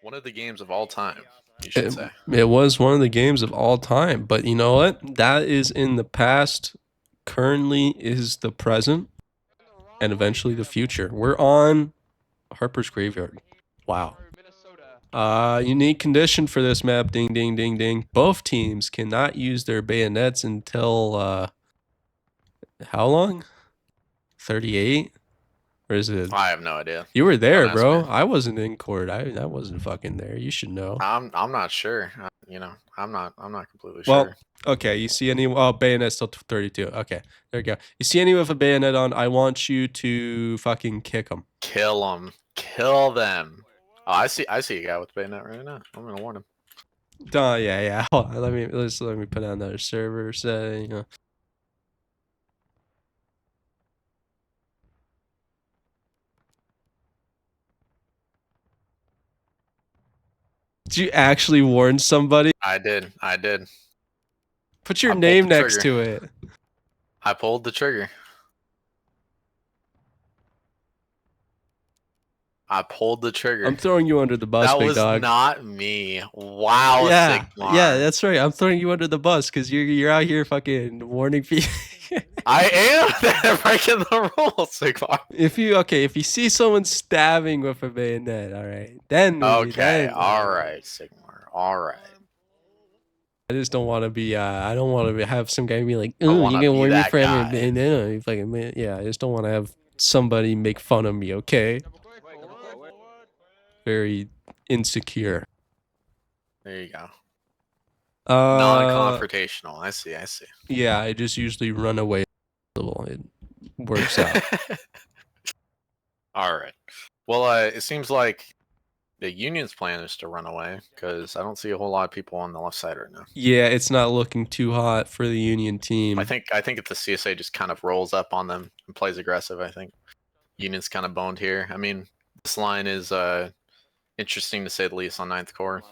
One of the games of all time, you should say. It was one of the games of all time, but you know what? That is in the past, currently is the present, and eventually the future. We're on Harper's Graveyard. Wow. Unique condition for this map. Ding, ding, ding, ding. Both teams cannot use their bayonets until, how long? 38? Or is it? I have no idea. You were there, Don't ask bro. me. I wasn't in court. I wasn't fucking there. You should know. I'm not sure. I'm not completely Well, sure. okay. You see any? Oh, bayonet's still 32. Okay, there you go. You see any with a bayonet on? I want you to fucking kick them. Kill them. Kill them. Oh, I see a guy with a bayonet right now. I'm gonna warn him. Yeah. Hold on, let me put on another server setting. Did you actually warn somebody? I did. Put your I pulled name the next to it. I pulled the trigger. I'm throwing you under the bus, That big was dog. not me. Wow, Yeah, Sigmar. yeah, that's right. I'm throwing you under the bus because you're out here fucking warning people. I am breaking the rules, Sigmar. If you see someone stabbing with a bayonet, all right, then Okay, all right, Sigmar. All right. I just don't want to be. I don't want to have some guy be like, I "Oh, wanna you gonna be warn your that friend?" guy. And then fucking yeah, I just don't want to have somebody make fun of me. Okay. Very insecure. There you go. Uh, Non-confrontational. I see. Yeah, I just usually run away. It works out. All right. Well, it seems like the Union's plan is to run away because I don't see a whole lot of people on the left side right now. Yeah, it's not looking too hot for the Union team. I think if the CSA just kind of rolls up on them and plays aggressive, I think Union's kind of boned here. I mean, this line is interesting to say the least on 9th Corps.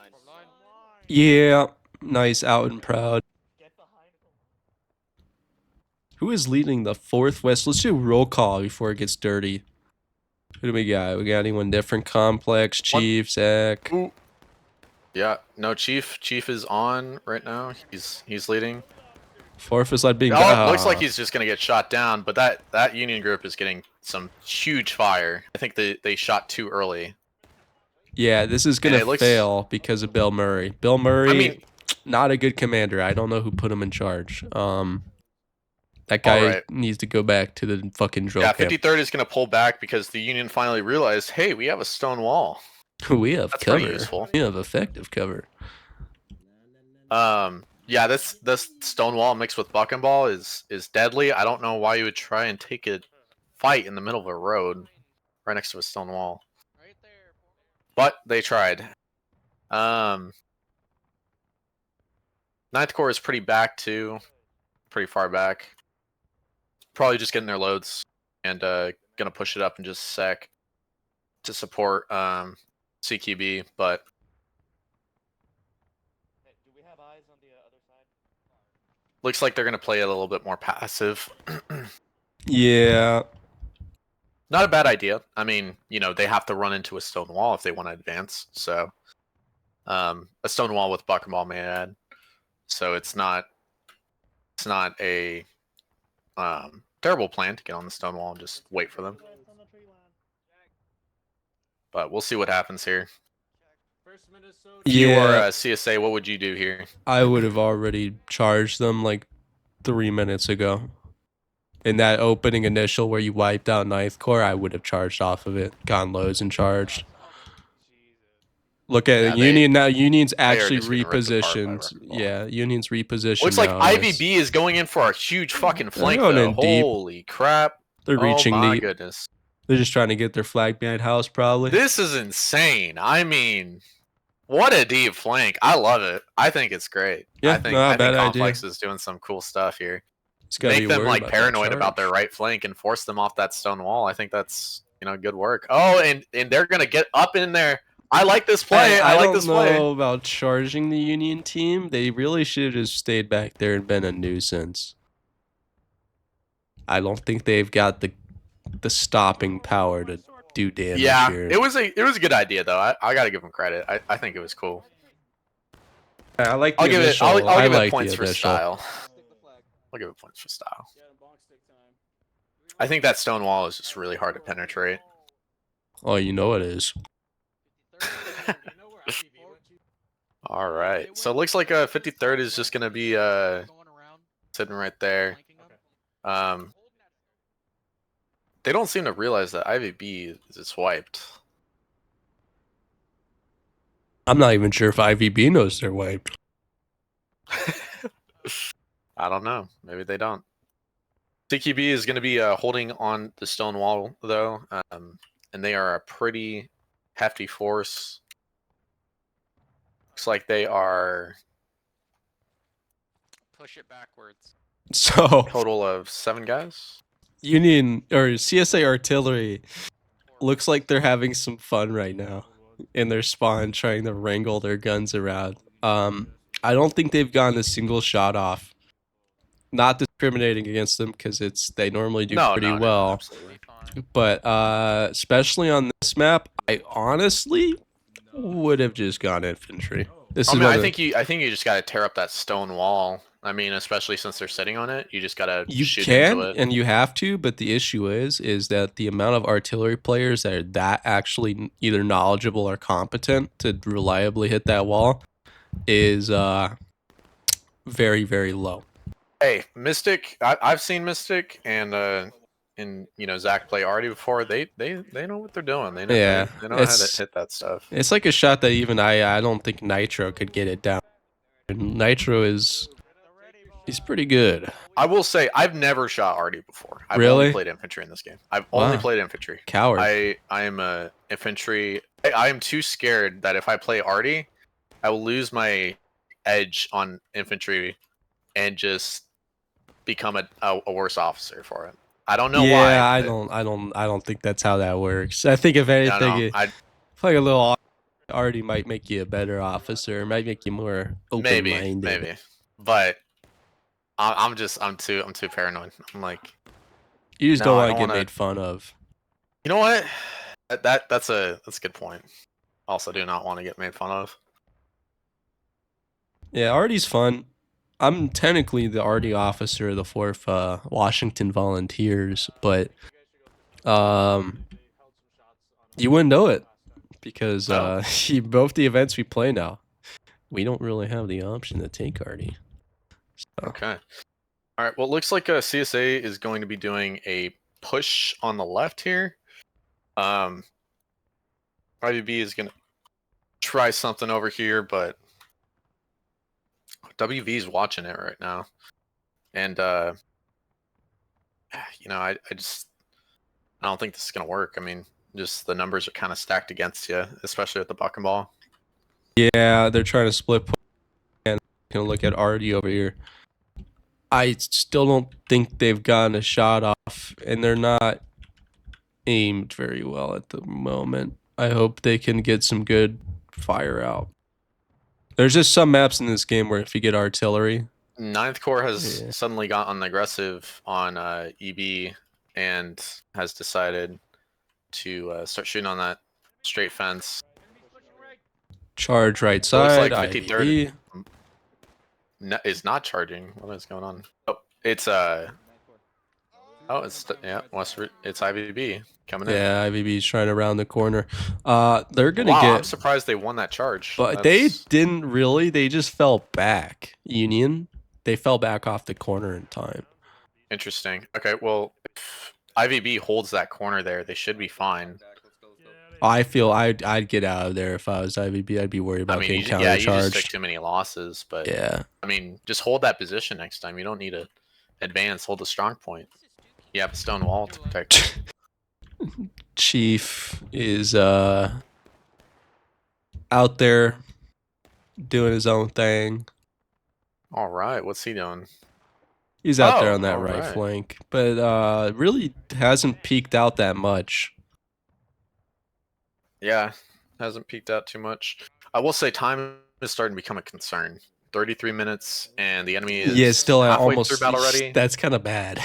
Yeah, nice, out and proud. Who is leading the 4th West? Let's do a roll call before it gets dirty. Who do we got? We got anyone different? Complex, Chief, Zach. Ooh. Yeah, no, Chief is on right now. He's leading. 4th is led being. Oh, looks like he's just gonna get shot down. But that Union group is getting some huge fire. I think they shot too early. Yeah, this is gonna fail because of Bill Murray. Bill Murray, I mean, not a good commander. I don't know who put him in charge. That guy needs to go back to the fucking drill camp. 53rd is gonna pull back because the Union finally realized, hey, we have a stone wall. We have cover. We have effective cover. Yeah, this stone wall mixed with bucking ball is deadly. I don't know why you would try and take a fight in the middle of a road right next to a stone wall. But they tried. 9th Corps is pretty back too. Pretty far back. Probably just getting their loads and gonna push it up in just a sec to support CQB, but do we have eyes on the other side? Looks like they're gonna play it a little bit more passive. Yeah. Not a bad idea. I mean, they have to run into a stone wall if they want to advance. So, a stone wall with bucking-ball, may I add. So it's not a terrible plan to get on the stone wall and just wait for them. But we'll see what happens here. If you were a CSA, what would you do here? I would have already charged them like 3 minutes ago. In that opening initial where you wiped out 9th Corps, I would have charged off of it, gone lows and charged. Look at Union now. Union's actually repositioned. Yeah, Union's repositioned. Looks like IVB is going in for a huge fucking flank though. Holy crap. They're reaching deep. Oh my goodness. They're just trying to get their flag behind house probably. This is insane. I mean, what a deep flank. I love it. I think it's great. Yeah, I think Complex is doing some cool stuff here. Make them like paranoid about their right flank and force them off that stone wall. I think that's good work. Oh, and they're gonna get up in there. I like this play. I like this play. I don't know about charging the Union team. They really should have just stayed back there and been a nuisance. I don't think they've got the stopping power to do damage Yeah, here. it was a good idea though. I gotta give him credit. I think it was cool. I like the I'll give it. initial. I'll I give it like points the for initial. style. I'll give it points for style. I think that stone wall is just really hard to penetrate. Oh, you know it is. All right, so it looks like 53rd is just gonna be sitting right there. They don't seem to realize that IVB is wiped. I'm not even sure if IVB knows they're wiped. I don't know. Maybe they don't. CQB is going to be holding on the stone wall, though, and they are a pretty hefty force. Looks like they are Push it backwards. So total of 7 guys. Union or CSA artillery looks like they're having some fun right now in their spawn, trying to wrangle their guns around. I don't think they've gotten a single shot off. Not discriminating against them because they normally do pretty well. Absolutely. But especially on this map, I honestly would have just gone infantry. I think you just got to tear up that stone wall. I mean, especially since they're sitting on it, you just got to shoot into it. And you have to, but the issue is that the amount of artillery players that are that actually either knowledgeable or competent to reliably hit that wall is very, very low. Hey, Mystic, I've seen Mystic and Zach play Artie before. They know what they're doing. They know, they know how to hit that stuff. It's like a shot that even I don't think Nitro could get it down. And Nitro he's pretty good. I will say I've never shot Artie before. I've Really? only played infantry in this game. I've only played infantry. Coward. I am a infantry. I am too scared that if I play Artie, I will lose my edge on infantry and just become a worse officer for it. I don't know why. Yeah, I don't think that's how that works. I think if anything, I feel like a little Artie might make you a better officer, might make you more open-minded. Maybe. But I'm too paranoid. I'm like, you just don't want to get made fun of. You know what? That's a good point. Also, do not want to get made fun of. Yeah, Artie's fun. I'm technically the Artie officer of the 4th Washington Volunteers, but you wouldn't know it because both the events we play now, we don't really have the option to take Artie. So. Okay. All right. Well, it looks like CSA is going to be doing a push on the left here. IVB is going to try something over here, but WV is watching it right now, and I don't think this is gonna work. I mean, just the numbers are kind of stacked against you, especially with the buck and ball. Yeah, they're trying to split. And gonna look at Artie over here. I still don't think they've gotten a shot off, and they're not aimed very well at the moment. I hope they can get some good fire out. There's just some maps in this game where if you get artillery. 9th Corps has suddenly gotten aggressive on EB and has decided to start shooting on that straight fence. Charge right side. Looks like 53rd is not charging. What is going on? Oh, it's it's IVB coming in. Yeah, IVB's trying to round the corner. They're gonna get. I'm surprised they won that charge. But they didn't really. They just fell back. Union. They fell back off the corner in time. Interesting. Okay, well, if IVB holds that corner there, they should be fine. I feel I'd get out of there if I was IVB. I'd be worried about getting counter charged. Yeah, you just took too many losses, but yeah. I mean, just hold that position next time. You don't need to advance. Hold a strong point. You have a stone wall to protect. Chief is out there doing his own thing. All right, what's he doing? He's out there on that right flank, but really hasn't peaked out that much. Yeah, hasn't peaked out too much. I will say time is starting to become a concern. 33 minutes, and the enemy is still halfway almost through battle ready. That's kind of bad.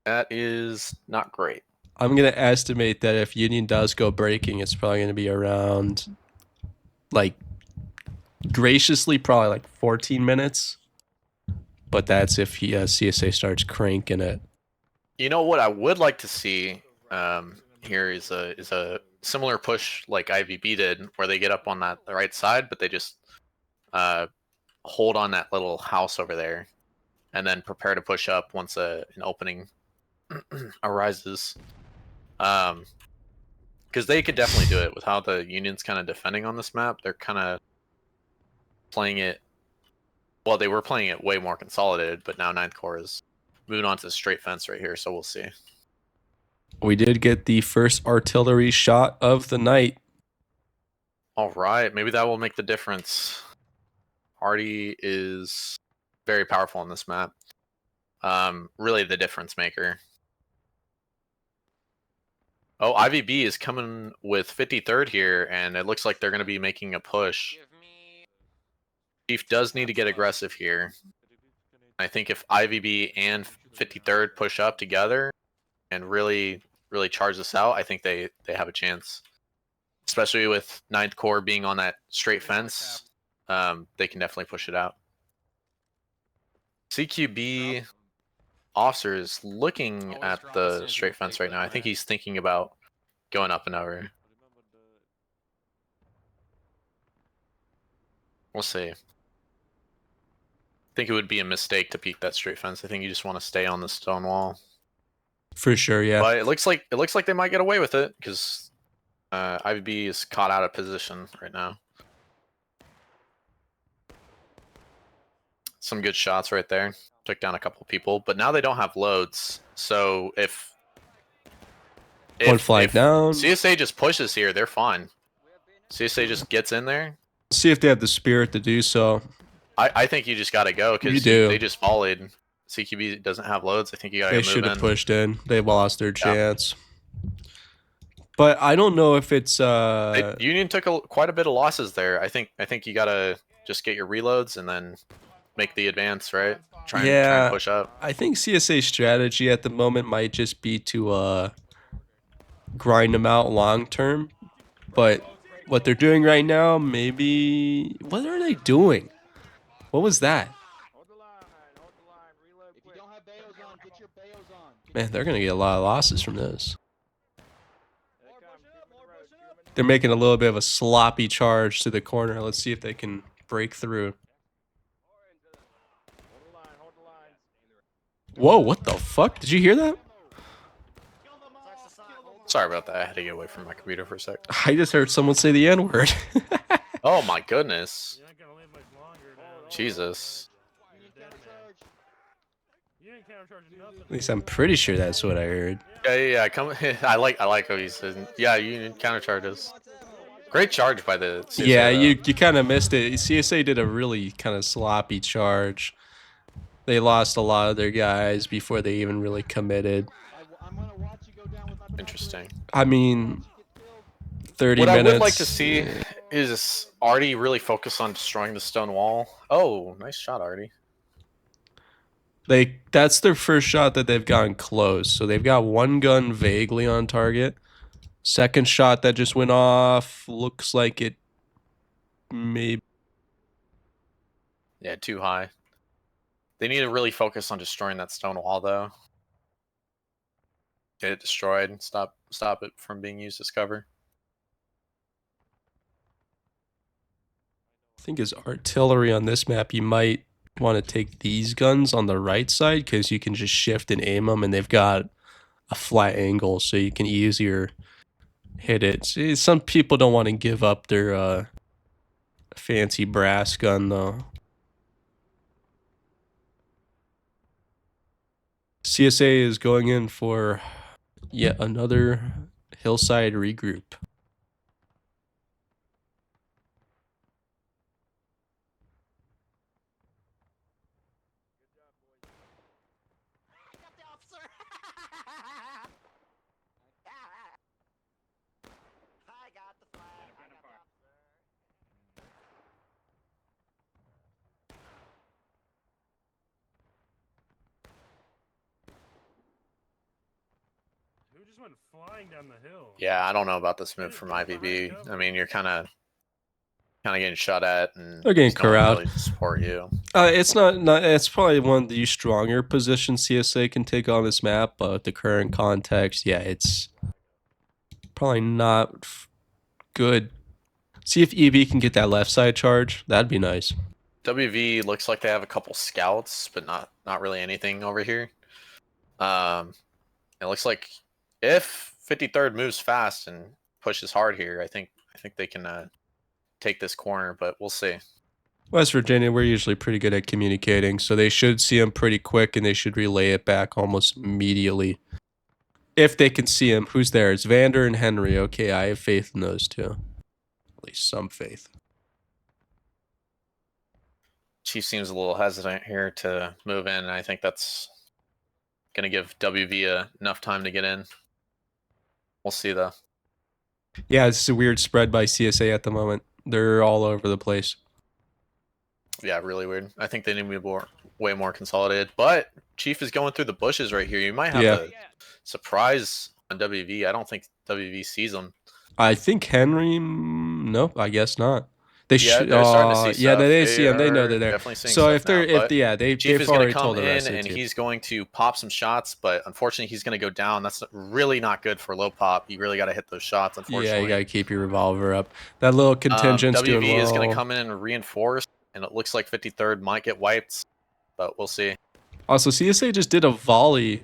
That is not great. I'm gonna estimate that if Union does go breaking, it's probably gonna be around, like, graciously probably like 14 minutes. But that's if CSA starts cranking it. You know what I would like to see here is a similar push like IVB did, where they get up on the right side, but they just hold on that little house over there, and then prepare to push up once an opening arises. Because they could definitely do it with how the Union's kind of defending on this map. They're kind of playing it. Well, they were playing it way more consolidated, but now Ninth Corps is moving on to the straight fence right here, so we'll see. We did get the first artillery shot of the night. All right, maybe that will make the difference. Artie is very powerful on this map. Really the difference maker. Oh, IVB is coming with 53rd here, and it looks like they're going to be making a push. Chief does need to get aggressive here. I think if IVB and 53rd push up together and really charge this out, I think they have a chance. Especially with 9th Corps being on that straight fence, they can definitely push it out. CQB officer is looking at the straight fence right now. I think he's thinking about going up and over. We'll see. I think it would be a mistake to peek that straight fence. I think you just want to stay on the stone wall. For sure, yeah. But it looks like they might get away with it because IVB is caught out of position right now. Some good shots right there. Took down a couple people, but now they don't have loads. So if One flag down. CSA just pushes here, they're fine. CSA just gets in there. See if they have the spirit to do so. I think you just got to go because they just volleyed. CQB doesn't have loads. I think you got to move in. They should have pushed in. They lost their chance. But I don't know if it's Union took quite a bit of losses there. I think you got to just get your reloads and then make the advance, right? Try and push up. I think CSA's strategy at the moment might just be to grind them out long term. But what they're doing right now, maybe... What are they doing? What was that? Man, they're going to get a lot of losses from this. They're making a little bit of a sloppy charge to the corner. Let's see if they can break through. Whoa, what the fuck? Did you hear that? Sorry about that. I had to get away from my computer for a sec. I just heard someone say the N-word. Oh my goodness. Jesus. At least I'm pretty sure that's what I heard. Yeah. Come. I like how he said. Yeah, Union counter charges. Great charge by the CSA, yeah, you kind of missed it. CSA did a really kind of sloppy charge. They lost a lot of their guys before they even really committed. Interesting. I mean, 30 what minutes. I would like to see is Artie really focus on destroying the stone wall. Oh, nice shot, Artie. That's their first shot that they've gotten close. So they've got one gun vaguely on target. Second shot that just went off looks like it maybe. Yeah, too high. They need to really focus on destroying that stone wall, though. Get it destroyed and stop it from being used as cover. I think as artillery on this map, you might want to take these guns on the right side because you can just shift and aim them, and they've got a flat angle, so you can easier hit it. See, some people don't want to give up their fancy brass gun, though. CSA is going in for yet another hillside regroup. just went flying down the hill. Yeah, I don't know about this move from IVB. I mean, you're kind of getting shot at, and They're getting there's no one corralled. really to support you. It's not. It's probably one of the stronger positions CSA can take on this map, but the current context, yeah, it's probably not good. See if EB can get that left side charge. That'd be nice. WV looks like they have a couple scouts, but not really anything over here. It looks like if 53rd moves fast and pushes hard here, I think they can take this corner, but we'll see. West Virginia, we're usually pretty good at communicating, so they should see him pretty quick, and they should relay it back almost immediately. If they can see him, who's there? It's Vander and Henry. Okay, I have faith in those two. At least some faith. Chief seems a little hesitant here to move in, and I think that's going to give WV enough time to get in. We'll see, though. Yeah, it's a weird spread by CSA at the moment. They're all over the place. Yeah, really weird. I think they need to be way more consolidated. But Chief is going through the bushes right here. You might have a surprise on WV. I don't think WV sees him. I think Henry. Nope, I guess not. They should. They're starting to see yeah, stuff. they see him. They know are they're there. Definitely seeing So stuff if they're, now, if yeah, Chief they've is going already to come told the in rest of the and team. he's going to pop some shots, but unfortunately he's going to go down. That's really not good for low pop. You really got to hit those shots. Unfortunately, Yeah, you got to keep your revolver up. That little contingent's WV doing well. is going to come in and reinforce, and it looks like 53rd might get wiped, but we'll see. Also, CSA just did a volley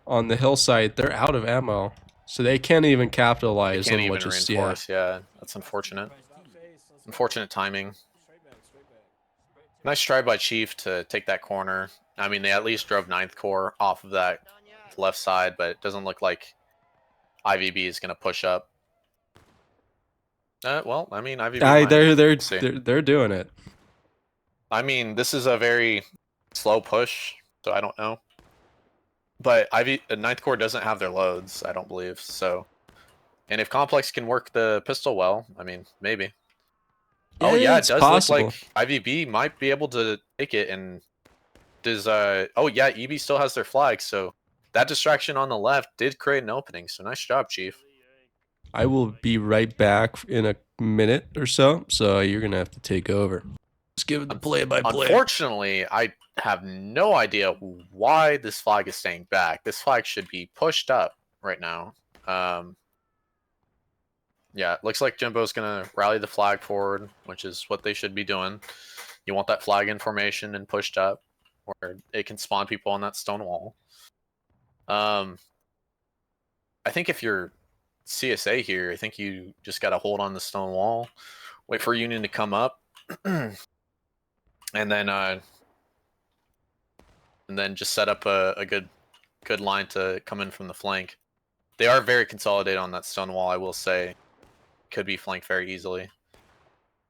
on the hillside. They're out of ammo, so they can't even capitalize They can't on even what just reinforce. Yeah, that's unfortunate. Unfortunate timing. Nice try by Chief to take that corner. I mean, they at least drove 9th Corps off of that left side, but it doesn't look like IVB is going to push up. Well, I mean, IVB might. They're doing it. I mean, this is a very slow push, so I don't know. But 9th Corps doesn't have their loads, I don't believe. So, and if Complex can work the pistol well, I mean, maybe. Oh yeah, it does possible. look like IVB might be able to take it. And does oh yeah, EB still has their flag, so that distraction on the left did create an opening. So nice job, Chief. I will be right back in a minute or so. So you're gonna have to take over. Just give it the play-by-play. Unfortunately, I have no idea why this flag is staying back. This flag should be pushed up right now. Yeah, it looks like Jimbo's going to rally the flag forward, which is what they should be doing. You want that flag in formation and pushed up where it can spawn people on that stone wall. I think if you're CSA here, I think you just got to hold on the stone wall, wait for Union to come up, and then just set up a good line to come in from the flank. They are very consolidated on that stone wall, I will say. Could be flanked very easily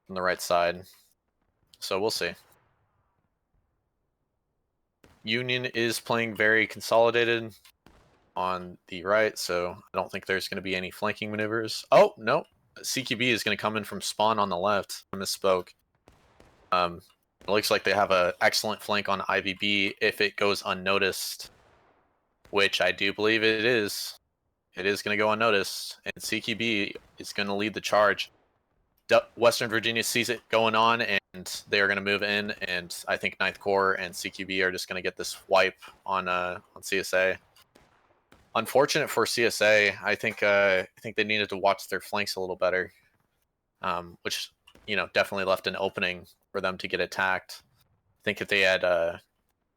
from the right side. So we'll see. Union is playing very consolidated on the right, so I don't think there's going to be any flanking maneuvers. Oh, no. CQB is going to come in from spawn on the left. I misspoke. It looks like they have an excellent flank on IVB if it goes unnoticed, which I do believe it is. It is going to go unnoticed, and CQB is going to lead the charge. Western Virginia sees it going on, and they are going to move in, and I think 9th Corps and CQB are just going to get this wipe on CSA. Unfortunate for CSA. I think they needed to watch their flanks a little better, which definitely left an opening for them to get attacked. I think if they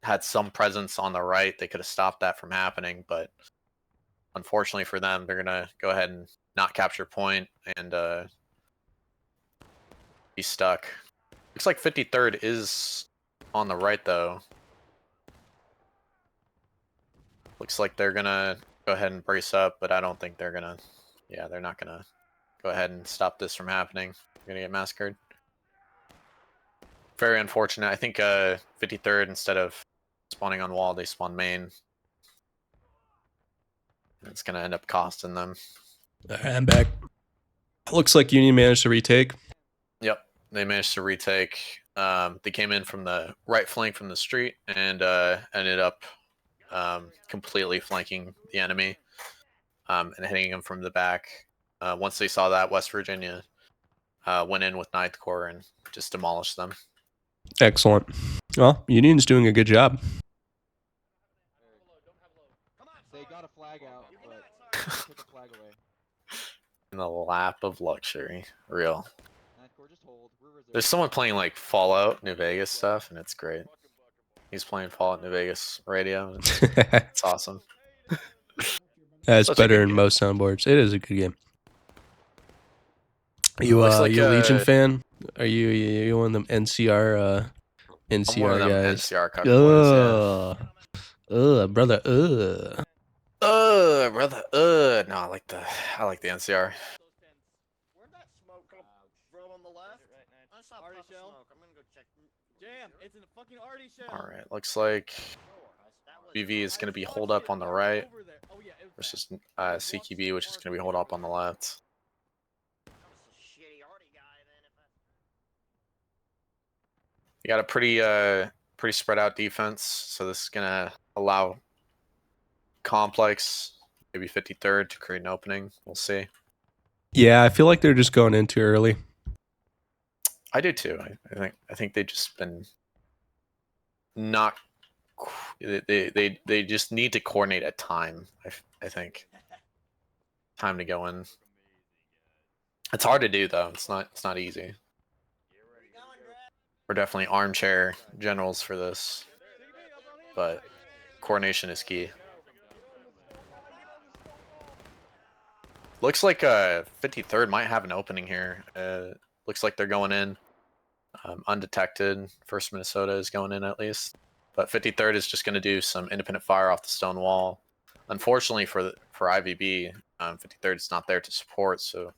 had some presence on the right, they could have stopped that from happening, but unfortunately for them, they're going to go ahead and not capture point and be stuck. Looks like 53rd is on the right, though. Looks like they're going to go ahead and brace up, but I don't think they're going to... Yeah, they're not going to go ahead and stop this from happening. They're going to get massacred. Very unfortunate. I think 53rd, instead of spawning on wall, they spawn main. It's going to end up costing them. I'm back. Looks like Union managed to retake. Yep, they managed to retake. They came in from the right flank from the street and ended up completely flanking the enemy. and hitting them from the back. Once they saw that, West Virginia went in with 9th Corps and just demolished them. Excellent. Well, Union's doing a good job. They got a flag out, but took the flag away. In the lap of luxury. Real. Just hold. We're reserved. There's someone playing like Fallout New Vegas stuff, and it's great. He's playing Fallout New Vegas radio. And it's awesome. That's Such a better good than game. most soundboards. It is a good game. You Looks like you a Legion fan? Are you one of them NCR I'm one of them guys? NCR cock boys, Brother, brother, no, I like the NCR. Where'd that smoke come from on the left? I saw Arty pop shell. smoke. I'm gonna go check. Jam, it's in the fucking Arty shell. All right, looks like BV is going to be hold up on the right versus CQB, which is going to be hold up on the left. You got a pretty spread out defense, so this is going to allow Complex, maybe 53rd, to create an opening. We'll see. yeah, I feel like they're just going in too early. I do too. I think they've just been not. They just need to coordinate at time. I think time to go in. It's hard to do though. It's not easy. We're definitely armchair generals for this, but coordination is key. Looks like 53rd might have an opening here. Looks like they're going in undetected. First Minnesota is going in at least, but 53rd is just going to do some independent fire off the stone wall. Unfortunately for IVB, 53rd is not there to support, so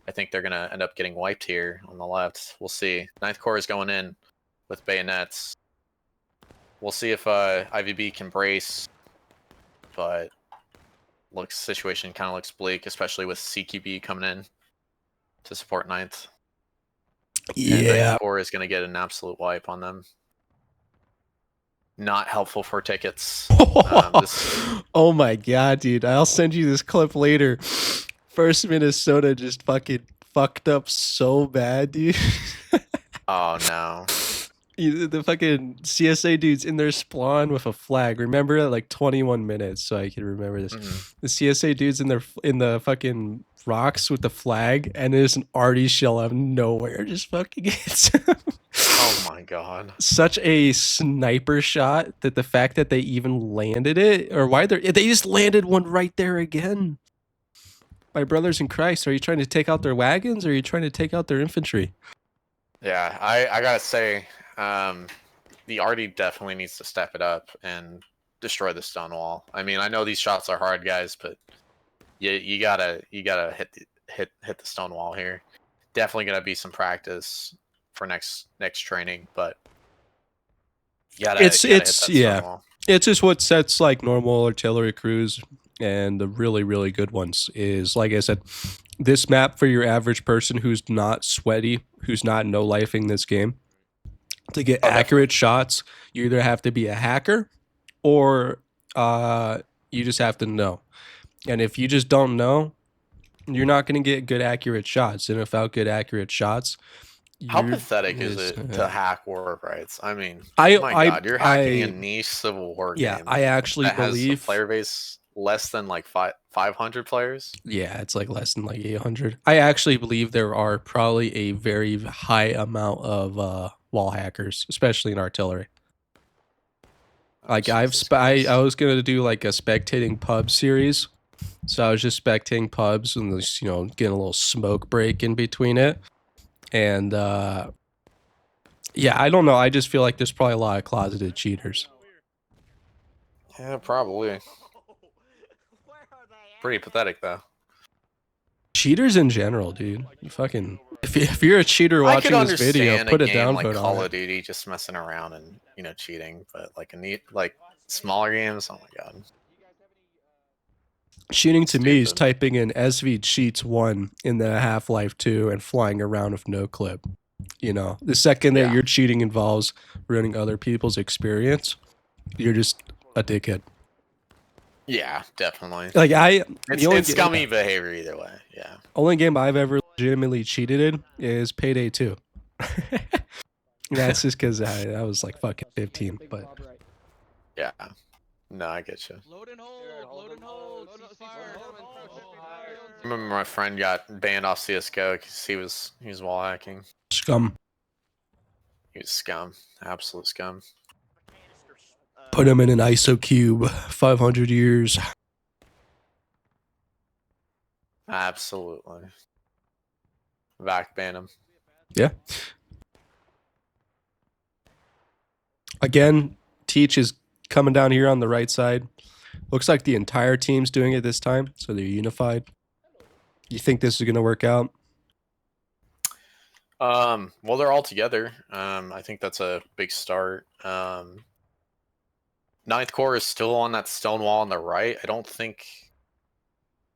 I think they're going to end up getting wiped here on the left. We'll see. 9th Corps is going in with bayonets. We'll see if IVB can brace, but situation kind of looks bleak, especially with CQB coming in to support 9th. And 9th Corps is going to get an absolute wipe on them. Not helpful for tickets. Oh my god, dude. I'll send you this clip later. First Minnesota just fucking fucked up so bad, dude. Oh no. The fucking CSA dude's in their spawn with a flag. Remember at like 21 minutes, so I can remember this. The CSA dude's in the fucking rocks with the flag, and there's an arty shell out of nowhere just fucking hits him. Oh my god. Such a sniper shot that the fact that they even landed it, or why they just landed one right there again. My brothers in Christ, are you trying to take out their wagons, or are you trying to take out their infantry? Yeah, I gotta say, the arty definitely needs to step it up and destroy the stone wall. I mean, I know these shots are hard, guys, but you gotta hit the stone wall here. Definitely gonna be some practice for next training, but you gotta hit that stone wall. It's just what sets like normal artillery crews and the really, really good ones is, like I said, this map for your average person who's not sweaty, who's not no-lifing this game, to get accurate shots, you either have to be a hacker or you just have to know. And if you just don't know, you're not going to get good, accurate shots. And without good, accurate shots, how pathetic is it to hack war rights? I mean, my God, you're hacking a niche Civil War game. Yeah, I actually believe has a player base less than like 500 players. Yeah, it's like less than like 800. I actually believe there are probably a very high amount of wall hackers, especially in artillery. Like I was gonna do like a spectating pub series, so I was just spectating pubs and just, getting a little smoke break in between it. And yeah, I don't know. I just feel like there's probably a lot of closeted cheaters. Yeah, probably. Pretty pathetic though. Cheaters in general, dude. You fucking if you're a cheater watching this video, put it down. Like Call of Duty, just messing around and cheating, but like smaller games, oh my god. Cheating to me is typing in SV cheats 1 in the Half-Life 2 and flying around with no clip. The second that your cheating involves ruining other people's experience, you're just a dickhead. Yeah, definitely. Like It's scummy behavior either way. Yeah. only game I've ever legitimately cheated in is Payday 2. That's just because I was like fucking 15. But Yeah. No, I get you. Load and hold, ceasefire. I remember my friend got banned off CS:GO because he was wall hacking. scum. He was scum, absolute scum. Put him in an ISO cube. 500 years. Absolutely. Back ban him. Yeah. Again, Teach is coming down here on the right side. Looks like the entire team's doing it this time, so they're unified. You think this is going to work out? Well, they're all together. I think that's a big start. Ninth Corps is still on that stone wall on the right. I don't think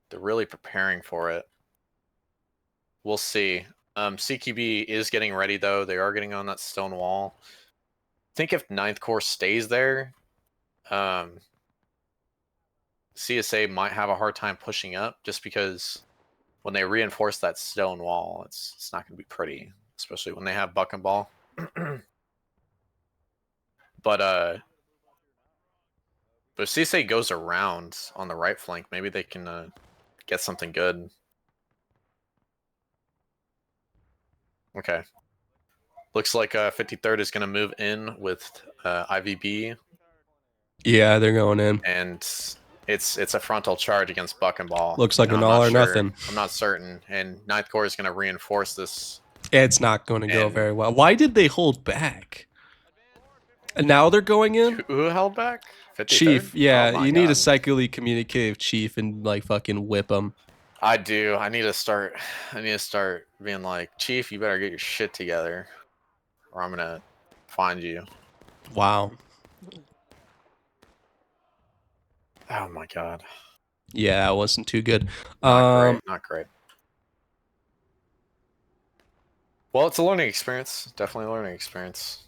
they're really preparing for it. We'll see. CQB is getting ready though. They are getting on that stone wall. I think if Ninth Corps stays there, CSA might have a hard time pushing up just because when they reinforce that stone wall, it's not going to be pretty, especially when they have buck and ball. But if CSA goes around on the right flank, maybe they can get something good. Okay. Looks like 53rd is going to move in with IVB. Yeah, they're going in. And it's a frontal charge against buck and ball. Looks like an all or nothing. I'm not certain. And Ninth Corps is going to reinforce this. It's not going to go very well. Why did they hold back? And now they're going in? Who held back? 53rd? Chief, yeah, Oh my you need to God. psychically communicate with Chief and like fucking whip him. I do. I need to start being like, Chief, you better get your shit together or I'm going to find you. Wow. Oh my God. Yeah, it wasn't too good. Not great. Well, it's a learning experience. Definitely a learning experience.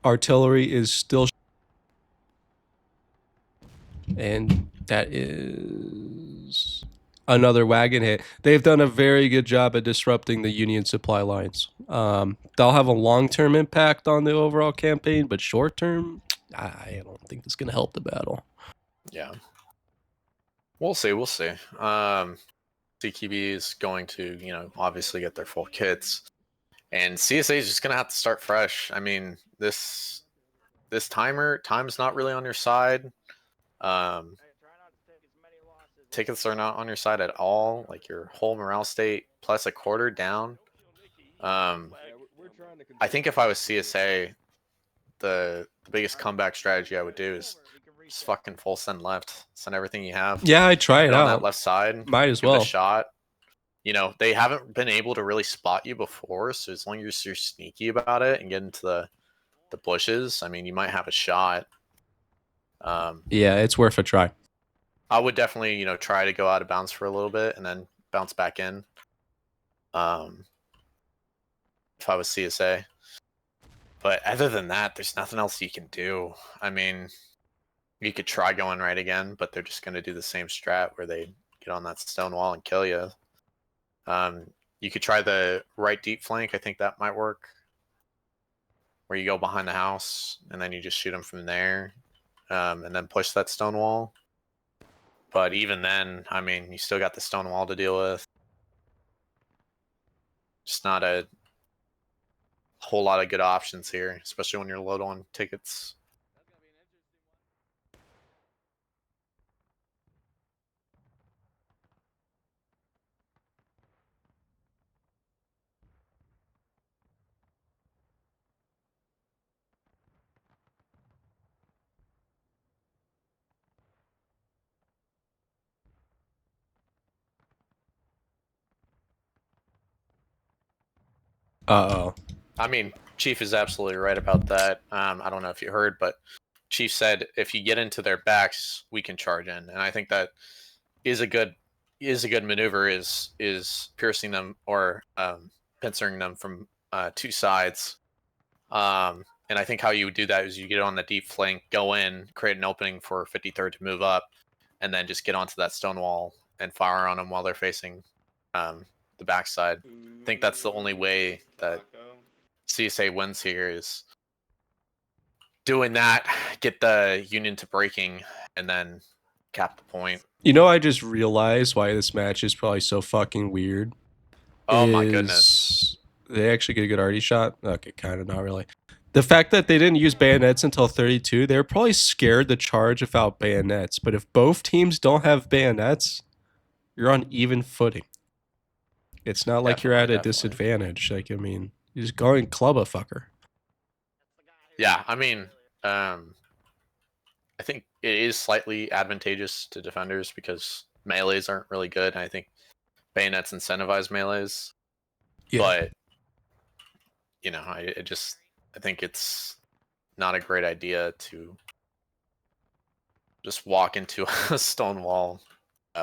Artillery is still, and that is another wagon hit. They've done a very good job at disrupting the Union supply lines. They'll have a long-term impact on the overall campaign, but short-term, I don't think it's going to help the battle. Yeah. We'll see. We'll see. CQB is going to, obviously get their full kits. And CSA is just going to have to start fresh. I mean, this time's not really on your side. Tickets are not on your side at all. Like your whole morale state plus a quarter down. I think if I was CSA, the biggest comeback strategy I would do is just fucking full send left. Send everything you have. Yeah, I try it on out. that left side. Might as give it well. a shot. They haven't been able to really spot you before, so as long as you're sneaky about it and get into the bushes, I mean, you might have a shot. Yeah, it's worth a try. I would definitely, try to go out of bounds for a little bit and then bounce back in. If I was CSA. But other than that, there's nothing else you can do. I mean, you could try going right again, but they're just going to do the same strat where they get on that stone wall and kill you. You could try the right deep flank. I think that might work. Where you go behind the house and then you just shoot them from there, and then push that stone wall. But even then, I mean, you still got the stone wall to deal with. Just not a whole lot of good options here, especially when you're low on tickets. Uh-oh. I mean, Chief is absolutely right about that. I don't know if you heard, but Chief said if you get into their backs, we can charge in, and I think that is a good maneuver. Is piercing them or pincering them from two sides. And I think how you would do that is you get on the deep flank, go in, create an opening for 53rd to move up, and then just get onto that stone wall and fire on them while they're facing the backside. I think that's the only way that CSA wins here is doing that, get the Union to breaking, and then cap the point. You know, I just realized why this match is probably so fucking weird. Oh my goodness. Is they actually get a good arty shot? Okay, kind of, not really. The fact that they didn't use bayonets until 32, they were probably scared to charge without bayonets. But if both teams don't have bayonets, you're on even footing. It's not like you're at a disadvantage. Like, I mean, you just go and club a fucker. Yeah, I mean, I think it is slightly advantageous to defenders because melees aren't really good. And I think bayonets incentivize melees. Yeah. But, you know, I think it's not a great idea to just walk into a stone wall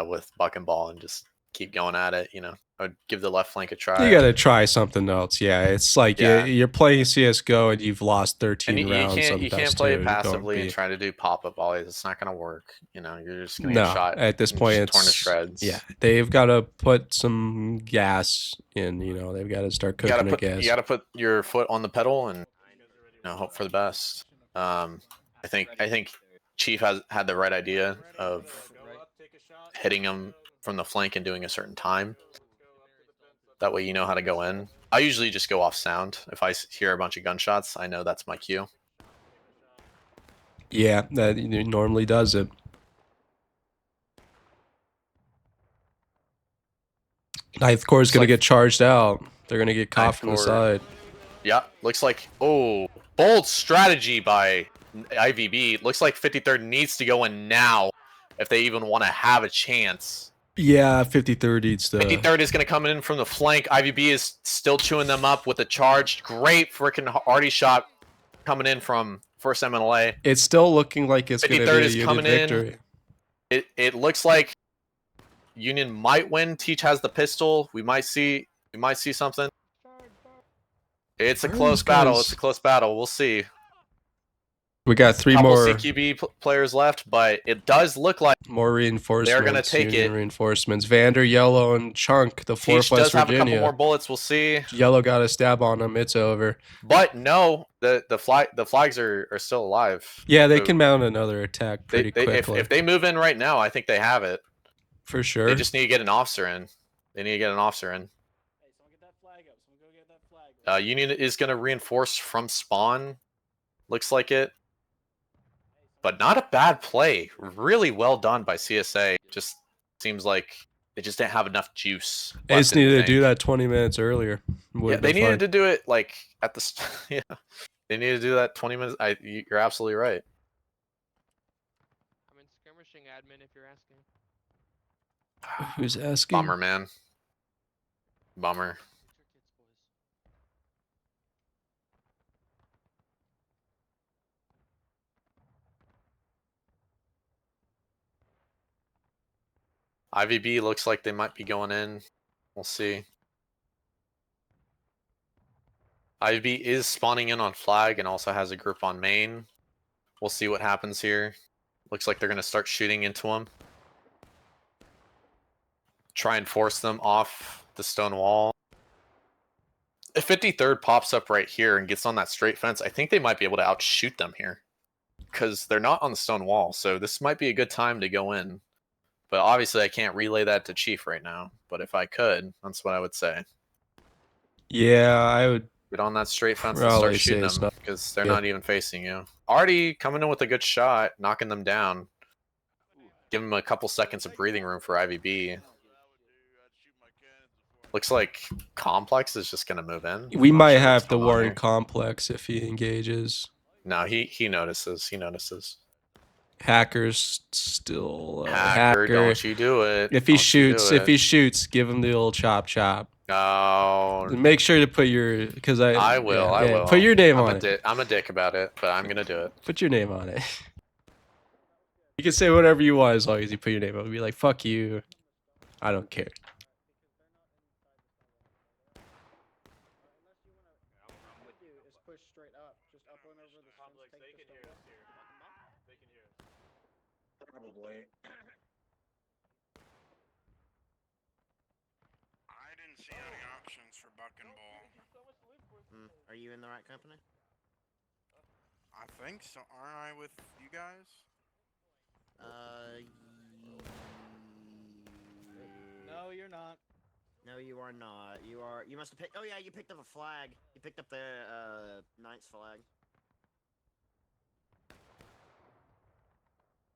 with buck and ball and just keep going at it. You know, I would give the left flank a try. You got to try something else. Yeah, it's like you're playing CSGO and you've lost 13 and rounds. You can't play it passively and try to do pop-up volleys. It's not going to work. You know, you're just going to get shot. At this point, it's torn to shreds. Yeah, they've got to put some gas in. You know, they've got to start cooking the gas. You got to put your foot on the pedal and hope for the best. I think Chief had the right idea of hitting him from the flank and doing a certain time. That way you know how to go in. I usually just go off sound. If I hear a bunch of gunshots, I know that's my cue. Yeah, that normally does it. Ninth core is going to get charged out. They're going to get caught from the side. Yeah, looks like, bold strategy by IVB. Looks like 53rd needs to go in now if they even want to have a chance. Yeah, 53rd needs to. 53rd is going to come in from the flank. IVB is still chewing them up with a charge. Great freaking arty shot coming in from first MLA. It's still looking like it's going to be a Union victory. It looks like Union might win. Teach has the pistol. We might see something. It's a close battle. It's a close battle. We'll see. We got three more CQB players left, but it does look like more reinforcements. They're going to take Union reinforcements. Vander, Yellow, and Chunk, the 4th West Virginia. Have a couple more bullets. We'll see. Yellow got a stab on him. It's over. But no, the flags are still alive. Yeah, they can mount another attack pretty quickly. If they move in right now, I think they have it. For sure. They just need to get an officer in. Hey, someone get that flag up. Someone go get that flag up. Union is going to reinforce from spawn. Looks like it. But not a bad play. Really well done by CSA. Just seems like they just didn't have enough juice. They just needed to do that 20 minutes earlier. Yeah, they needed to do it like at the yeah. They needed to do that 20 minutes. You're absolutely right. I'm in skirmishing admin if you're asking. Who's asking? Bummer, man. Bummer. IVB looks like they might be going in. We'll see. IVB is spawning in on flag and also has a group on main. We'll see what happens here. Looks like they're going to start shooting into them. Try and force them off the stone wall. If 53rd pops up right here and gets on that straight fence, I think they might be able to outshoot them here. Because they're not on the stone wall, so this might be a good time to go in. But obviously I can't relay that to Chief right now. But if I could, that's what I would say. Yeah, I would get on that straight fence and start shooting them because they're not even facing you. Already coming in with a good shot, knocking them down. Give them a couple seconds of breathing room for IVB. Looks like Complex is just going to move in. We might have to warn Complex if he engages. No, he notices. He notices. Hacker's still hacker. Don't you do it. If he shoots, give him the old chop. Oh. Make sure to put your I will. Put your name on it. I'm a dick about it, but I'm going to do it. Put your name on it. You can say whatever you want as long as you put your name on it. Be like, fuck you. I don't care. straight up. Just upland over the Complex, they can hear us here. They can hear us. Probably. I didn't see any options for buck and ball. Are you in the right company? I think so. Aren't I with you guys? No, you're not. No, you are not. You are. You must have picked. Oh yeah, you picked up a flag. You picked up the Knight's flag.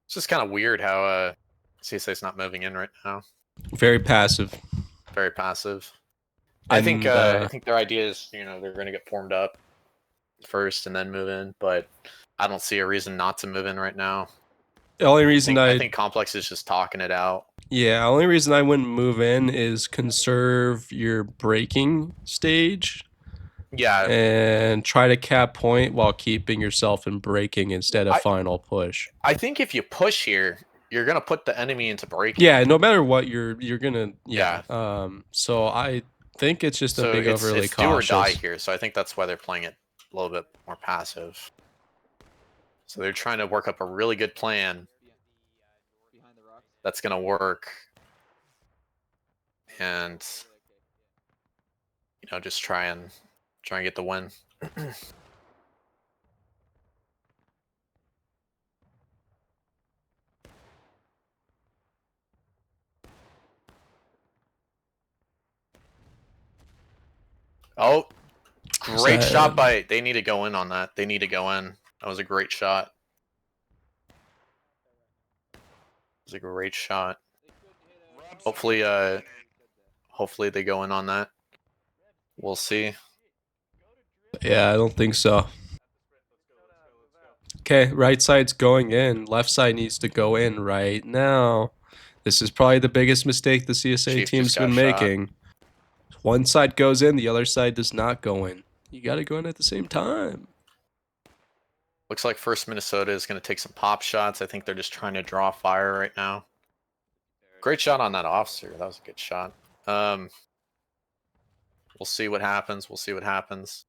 It's just kind of weird how CSA's not moving in right now. Very passive. Very passive. I think And, I think their idea is, you know, they're going to get formed up first and then move in, but I don't see a reason not to move in right now. The only reason I think Complex is just talking it out. Yeah, only reason I wouldn't move in is conserve your braking stage Yeah, and try to cap point while keeping yourself in braking instead of final push. I think if you push here, you're gonna put the enemy into braking. Yeah, no matter what, you're gonna Yeah. So I think it's just So a big overly it's do or cautious. die here. So I think that's why they're playing it a little bit more passive. So they're trying to work up a really good plan Behind the rocks. that's gonna work, and you know, just try and get the win. Oh, great shot by. They need to go in on that. They need to go in. That was a great shot. It was a great shot. Hopefully, hopefully they go in on that. We'll see. Yeah, I don't think so. Okay, right side's going in. Left side needs to go in right now. This is probably the biggest mistake the CSA Chief team's just got been shot. making. One side goes in, the other side does not go in. You got to go in at the same time. Looks like First Minnesota is going to take some pop shots. I think they're just trying to draw fire right now. Great shot on that officer. That was a good shot. We'll see what happens. We'll see what happens.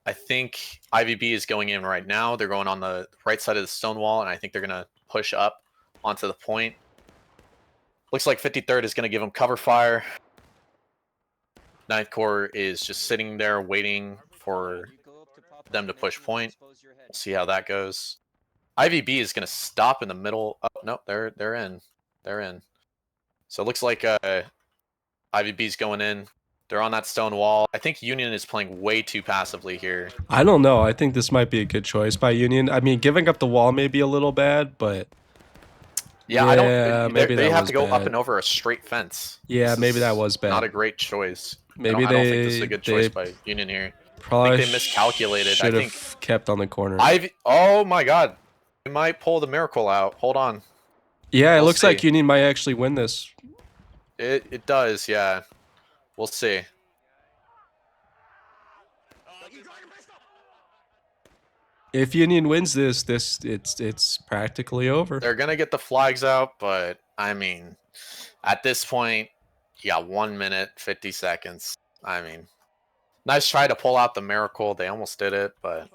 I think IVB is going in right now. They're going on the right side of the stone wall, and I think they're going to push up onto the point. Looks like 53rd is going to give them cover fire. 9th Corps is just sitting there waiting for them to push point. We'll see how that goes. IVB is going to stop in the middle. Oh, no, they're in. They're in. So it looks like IVB's going in. They're on that stone wall. I think Union is playing way too passively here. I don't know. I think this might be a good choice by Union. I mean, giving up the wall may be a little bad, but Yeah, I don't. maybe They that have was to go up bad. and over a straight fence. Yeah, This maybe that is was bad. Not a great choice. Maybe I don't think this is a good choice by Union here. Probably they miscalculated. I Should think- have kept on the corner. Oh my God, they might pull the miracle out. Hold on. Yeah, it We'll looks like see. Union might actually win this. It does. Yeah, we'll see. If Union wins this, it's practically over. They're gonna get the flags out, but I mean, at this point, you got 1 minute 50 seconds. I mean, nice try to pull out the miracle. They almost did it, but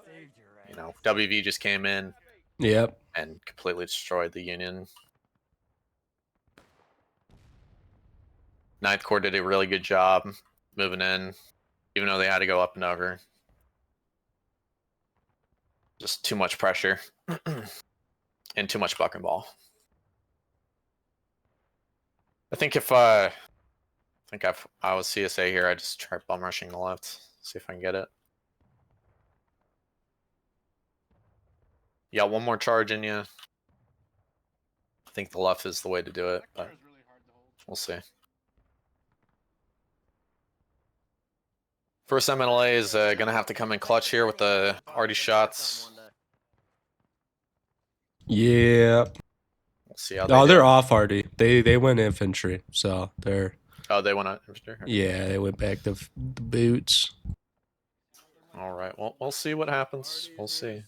you know, WV just came in Yep. and completely destroyed the Union. 9th Corps did a really good job moving in, even though they had to go up and over. Just too much pressure and too much buck and ball. I think if I was CSA here, I'd just try bum rushing the left, see if I can get it. Yeah, one more charge in you. I think the left is the way to do it, but we'll see. First MNLA is going to have to come in clutch here with the arty shots. Yeah. We'll see how they Oh, do. they're off already. They went infantry, so they're Oh, they went out. yeah. They went back to the boots. All right. Well, we'll see what happens. We'll see.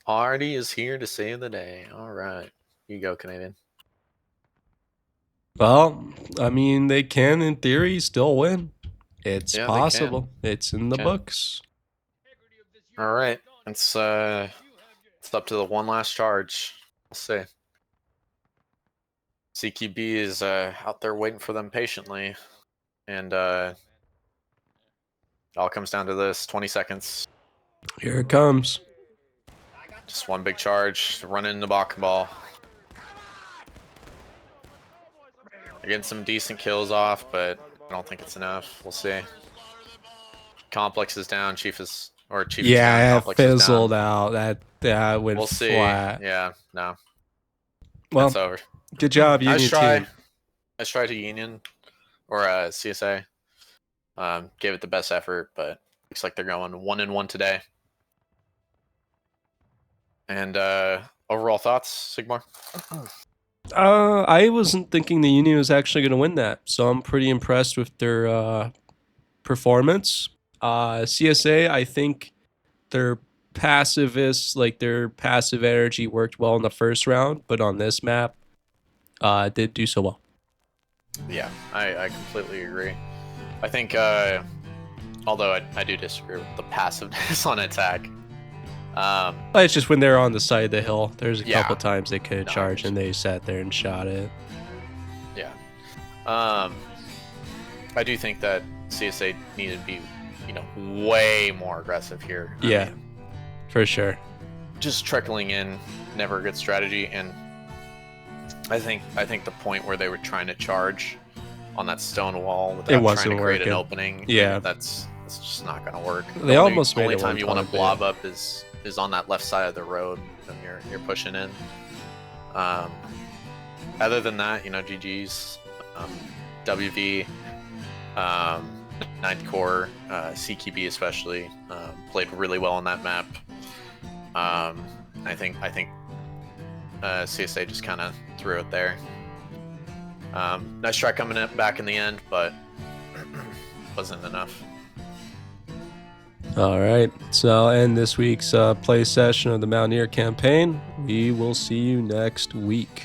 Artie is here to save the day. All right. You go, Canadian. Well, I mean, they can in theory still win. It's Yeah, they can. possible. It's in the Can. books. All right, it's up to the one last charge. We'll see. CQB is out there waiting for them patiently, and it all comes down to this: 20 seconds. Here it comes. Just one big charge, run into Bach ball. They're getting some decent kills off, but I don't think it's enough. We'll see. Complex is down. Chief is down. Yeah, it Complex is down. fizzled out. That went We'll see. flat. Yeah, no, Well, that's over. good job, Union Nice try. team. Nice try to Union or CSA. Gave it the best effort, but looks like they're going 1-1 today. And overall thoughts, Sigmar? I wasn't thinking the Union was actually going to win that, so I'm pretty impressed with their performance. CSA, I think their pacivists, like their passive energy, worked well in the first round, but on this map, did do so well. Yeah, I completely agree. I think, although I do disagree with the passiveness on attack. It's just when they're on the side of the hill, there's a Yeah. couple times they could charge and they sat there and shot it. Yeah. I do think that CSA needed to be, way more aggressive here. I Yeah, mean, for sure. just trickling in, never a good strategy. And I think the point where they were trying to charge on that stone wall without wasn't trying to create an working. opening, Yeah. that's just not gonna work. They almost made only it time one you want to time, blob up is on that left side of the road and you're pushing in. Other than that, GG's, WV, Ninth Corps, CQB especially played really well on that map. I think CSA just kind of threw it there. Nice try coming back in the end, but wasn't enough. All right, so I'll end this week's play session of the Mountaineer campaign. We will see you next week.